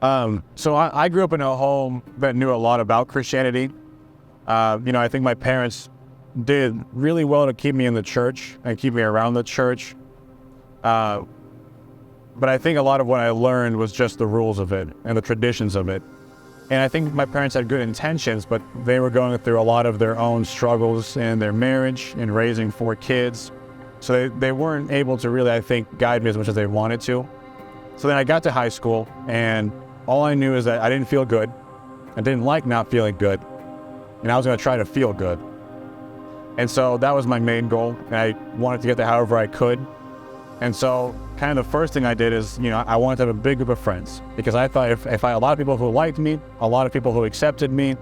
I grew up in a home that knew a lot about Christianity. I think my parents did really well to keep me in the church and keep me around the church. But I think a lot of what I learned was just the rules of it and the traditions of it. And I think my parents had good intentions, but they were going through a lot of their own struggles in their marriage and raising 4 kids. So they weren't able to really, I think, guide me as much as they wanted to. So then I got to high school, and all I knew is that I didn't feel good. I didn't like not feeling good. And I was going to try to feel good. And so that was my main goal. And I wanted to get there however I could. And so kind of the first thing I did is, I wanted to have a big group of friends, because I thought if I had a lot of people who liked me, a lot of people who accepted me,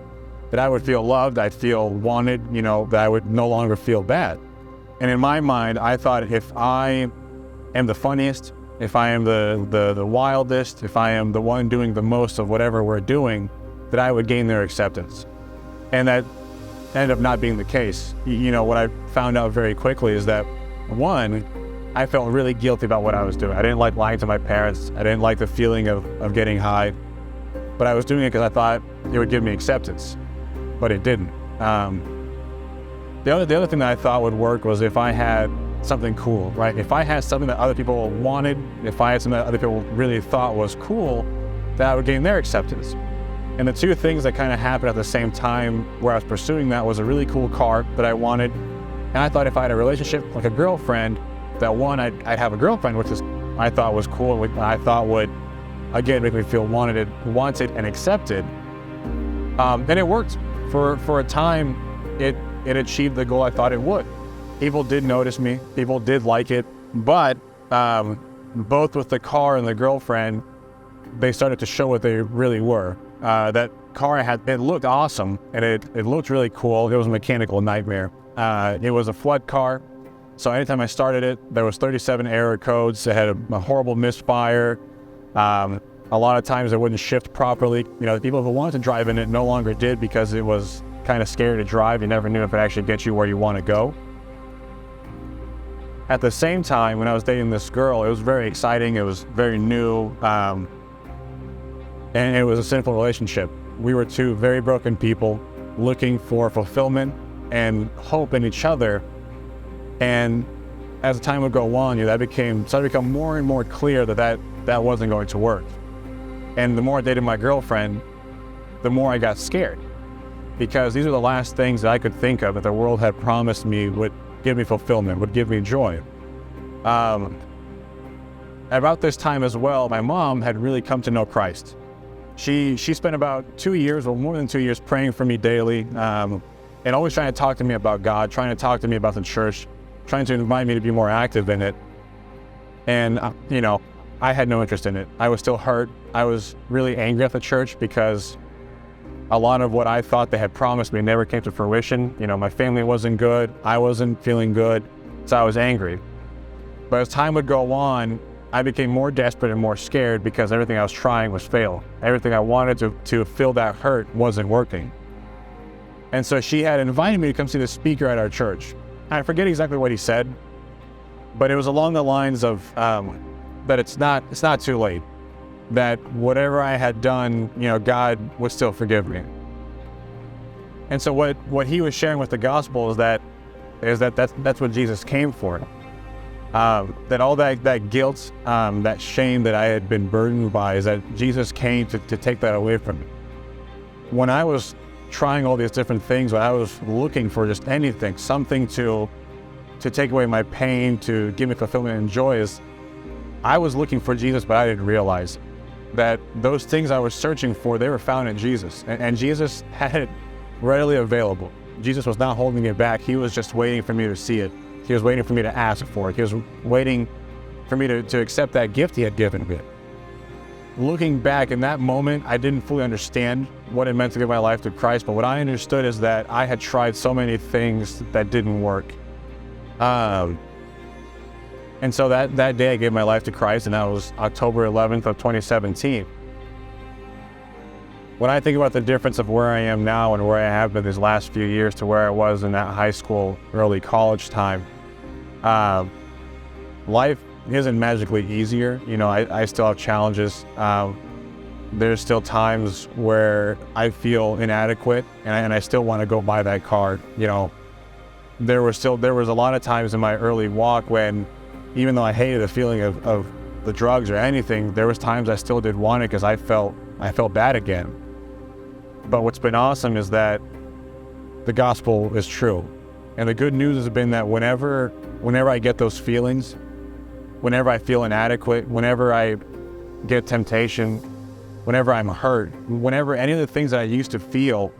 that I would feel loved, I'd feel wanted, that I would no longer feel bad. And in my mind, I thought if I am the funniest, if I am the wildest, if I am the one doing the most of whatever we're doing, that I would gain their acceptance. And that ended up not being the case. What I found out very quickly is that, one, I felt really guilty about what I was doing. I didn't like lying to my parents. I didn't like the feeling of getting high. But I was doing it because I thought it would give me acceptance. But it didn't. The other thing that I thought would work was if I had something cool, right? If I had something that other people wanted, if I had something that other people really thought was cool, that I would gain their acceptance. And the two things that kind of happened at the same time where I was pursuing that was a really cool car that I wanted. And I thought if I had a relationship, like a girlfriend, that one, I'd have a girlfriend, which I thought was cool, and I thought would, again, make me feel wanted and accepted. And it worked. For a time, it achieved the goal I thought it would. People did notice me, people did like it, but both with the car and the girlfriend, they started to show what they really were. That car I had, it looked awesome, and it looked really cool. It was a mechanical nightmare. It was a flood car, so anytime I started it, there was 37 error codes. It had a horrible misfire. A lot of times it wouldn't shift properly. The people who wanted to drive in it no longer did, because it was kind of scary to drive. You never knew if it actually gets you where you want to go. At the same time, when I was dating this girl, it was very exciting. It was very new. And it was a sinful relationship. We were two very broken people looking for fulfillment and hope in each other. And as time would go on, that started to become more and more clear that wasn't going to work. And the more I dated my girlfriend, the more I got scared, because these are the last things that I could think of that the world had promised me would give me fulfillment, would give me joy. About this time as well, my mom had really come to know Christ. She spent about 2 years, or more than 2 years, praying for me daily, and always trying to talk to me about God, trying to talk to me about the church, trying to invite me to be more active in it. And, I had no interest in it. I was still hurt. I was really angry at the church because a lot of what I thought they had promised me never came to fruition. My family wasn't good. I wasn't feeling good. So I was angry. But as time would go on, I became more desperate and more scared, because everything I was trying was fail. Everything I wanted to fill that hurt wasn't working. And so she had invited me to come see the speaker at our church. I forget exactly what he said, but it was along the lines of that it's not too late. That whatever I had done, God would still forgive me. And so what he was sharing with the gospel is that's what Jesus came for. That all that guilt, that shame that I had been burdened by, is that Jesus came to take that away from me. When I was trying all these different things, when I was looking for just anything, something to take away my pain, to give me fulfillment and joy, I was looking for Jesus, but I didn't realize that those things I was searching for, they were found in Jesus. And Jesus had it readily available. Jesus was not holding it back. He was just waiting for me to see it. He was waiting for me to ask for it. He was waiting for me to accept that gift he had given me. Looking back in that moment, I didn't fully understand what it meant to give my life to Christ, but what I understood is that I had tried so many things that didn't work. And so that day I gave my life to Christ, and that was October 11th of 2017. When I think about the difference of where I am now and where I have been these last few years to where I was in that high school, early college time, life isn't magically easier. I still have challenges. there's still times where I feel inadequate and I still want to go buy that car. You know, there was a lot of times in my early walk when, even though I hated the feeling of the drugs or anything, there was times I still did want it because I felt bad again. But what's been awesome is that the gospel is true. And the good news has been that whenever I get those feelings, whenever I feel inadequate, whenever I get temptation, whenever I'm hurt, whenever any of the things that I used to feel,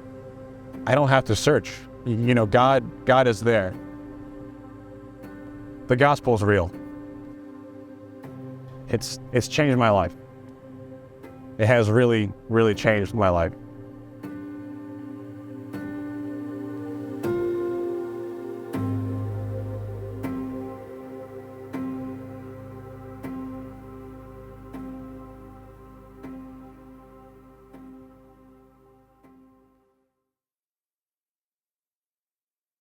I don't have to search. You know, God is there. The gospel is real. It's changed my life. It has really, really changed my life.